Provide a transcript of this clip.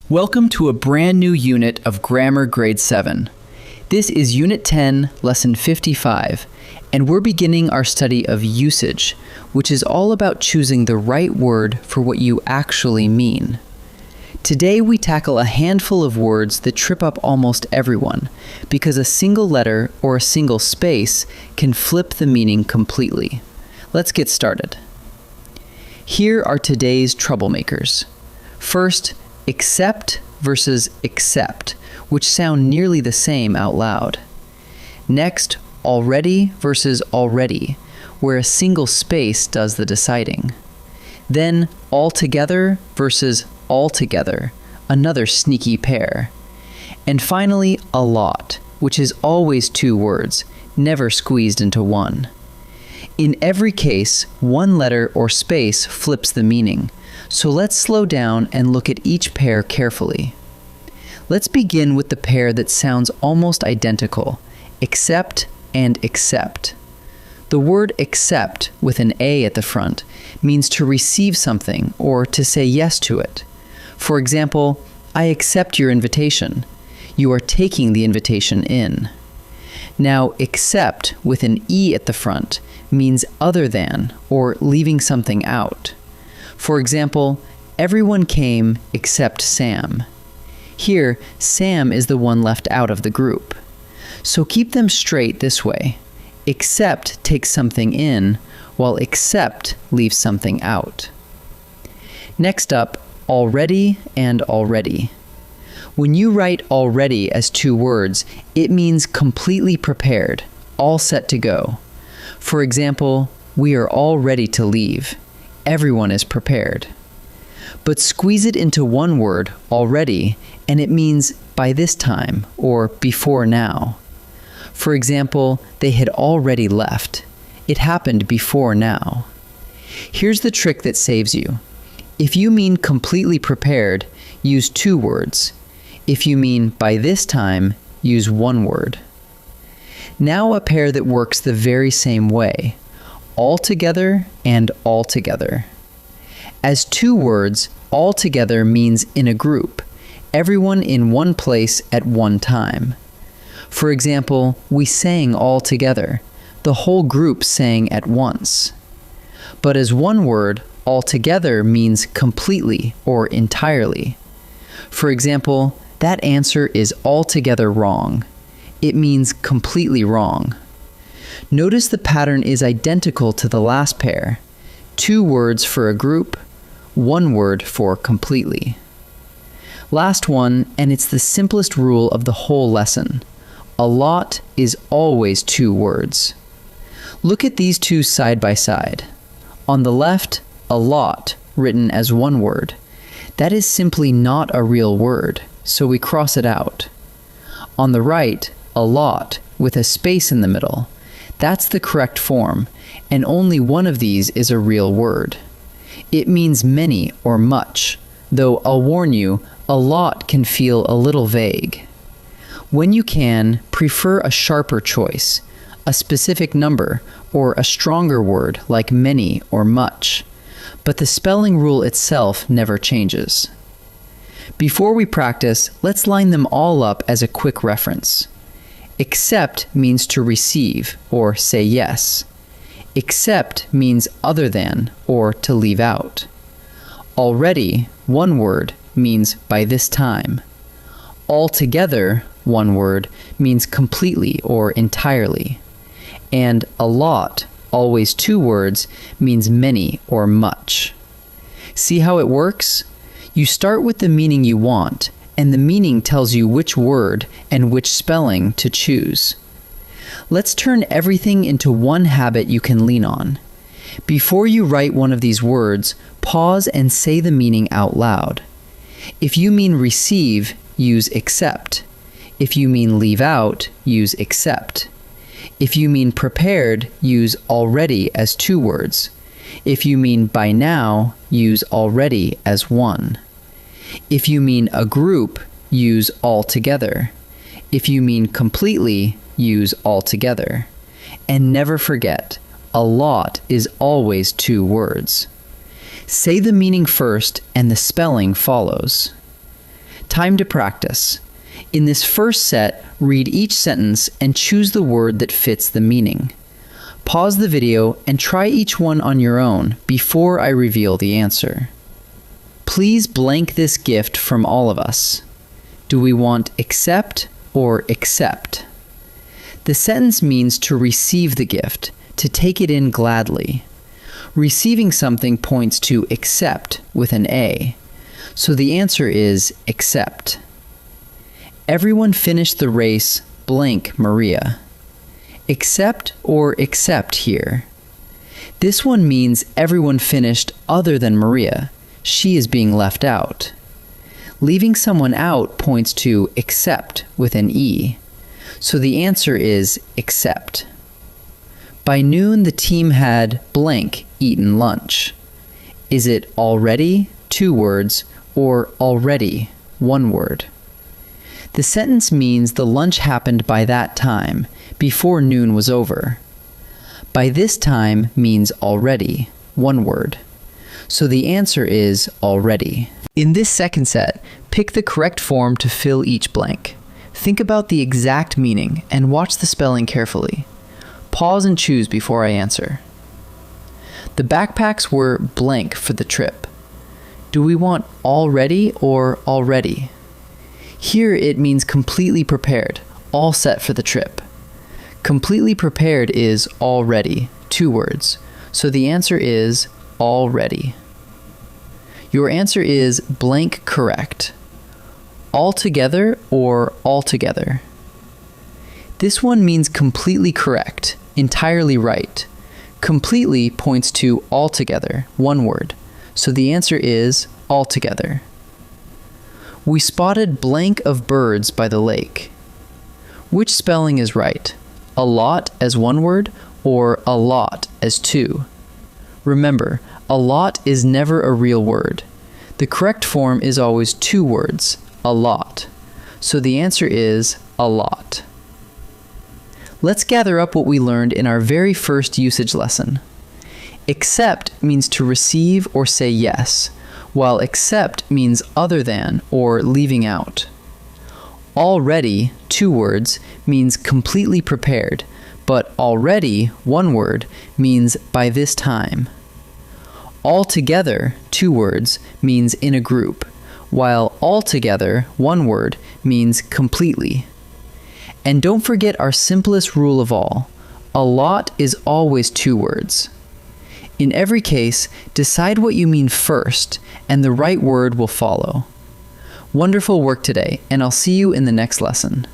Welcome to a brand new unit of Grammar Grade 7. This is Unit 10, Lesson 55, and we're beginning our study of usage, which is all about choosing the right word for what you actually mean. Today we tackle a handful of words that trip up almost everyone, because a single letter or a single space can flip the meaning completely. Let's get started. Here are today's troublemakers. First, accept versus accept, which sound nearly the same out loud. Next, already versus already, where a single space does the deciding. Then, altogether versus altogether, another sneaky pair. And finally, a lot, which is always two words, never squeezed into one. In every case, one letter or space flips the meaning, so let's slow down and look at each pair carefully. Let's begin with the pair that sounds almost identical, accept and accept. The word accept with an A at the front means to receive something or to say yes to it. For example, I accept your invitation. You are taking the invitation in. Now, accept with an E at the front means other than or leaving something out. For example, everyone came except Sam. Here, Sam is the one left out of the group. So keep them straight this way. Accept takes something in, while accept leaves something out. Next up, already and already. When you write already as two words, it means completely prepared, all set to go. For example, we are all ready to leave. Everyone is prepared. But squeeze it into one word, already, and it means by this time or before now. For example, they had already left. It happened before now. Here's the trick that saves you. If you mean completely prepared, use two words. If you mean by this time, use one word. Now a pair that works the very same way. Altogether and altogether. As two words, altogether means in a group, everyone in one place at one time. For example, we sang all together. The whole group sang at once. But as one word, altogether means completely or entirely. For example, that answer is altogether wrong. It means completely wrong. Notice the pattern is identical to the last pair. Two words for a group, one word for completely. Last one, and it's the simplest rule of the whole lesson. A lot is always two words. Look at these two side by side. On the left, a lot, written as one word. That is simply not a real word, so we cross it out. On the right, a lot, with a space in the middle. That's the correct form, and only one of these is a real word. It means many or much, though I'll warn you, a lot can feel a little vague. When you can, prefer a sharper choice, a specific number, or a stronger word like many or much. But the spelling rule itself never changes. Before we practice, let's line them all up as a quick reference. Accept means to receive or say yes. Accept means other than or to leave out. Already, one word, means by this time. Altogether, one word, means completely or entirely. And a lot, always two words, means many or much. See how it works? You start with the meaning you want, and the meaning tells you which word and which spelling to choose. Let's turn everything into one habit you can lean on. Before you write one of these words, pause and say the meaning out loud. If you mean receive, use accept. If you mean leave out, use accept. If you mean prepared, use already as two words. If you mean by now, use already as one. If you mean a group, use altogether. If you mean completely, use altogether. And never forget, a lot is always two words. Say the meaning first and the spelling follows. Time to practice. In this first set, read each sentence and choose the word that fits the meaning. Pause the video and try each one on your own before I reveal the answer. Please blank this gift from all of us. Do we want accept or accept? The sentence means to receive the gift, to take it in gladly. Receiving something points to accept with an A, so the answer is accept. Everyone finished the race blank Maria. Accept or accept here. This one means everyone finished other than Maria. She is being left out. Leaving someone out points to accept with an E, so the answer is accept. By noon, the team had blank eaten lunch. Is it already, 2 words, or already, 1 word? The sentence means the lunch happened by that time, before noon was over. By this time means already, 1 word. So the answer is already. In this second set, pick the correct form to fill each blank. Think about the exact meaning and watch the spelling carefully. Pause and choose before I answer. The backpacks were blank for the trip. Do we want already or already? Here it means completely prepared, all set for the trip. Completely prepared is already, 2 words, so the answer is already. Your answer is blank correct. Altogether or altogether? This one means completely correct, entirely right. Completely points to altogether, 1 word, so the answer is altogether. We spotted blank of birds by the lake. Which spelling is right? A lot as 1 word or a lot as 2? Remember, a lot is never a real word. The correct form is always 2 words, a lot. So the answer is a lot. Let's gather up what we learned in our very first usage lesson. Accept means to receive or say yes, while accept means other than or leaving out. Already, 2 words, means completely prepared, but already, 1 word, means by this time. Altogether, 2 words, means in a group, while altogether, 1 word, means completely. And don't forget our simplest rule of all. A lot is always 2 words. In every case, decide what you mean first, and the right word will follow. Wonderful work today, and I'll see you in the next lesson.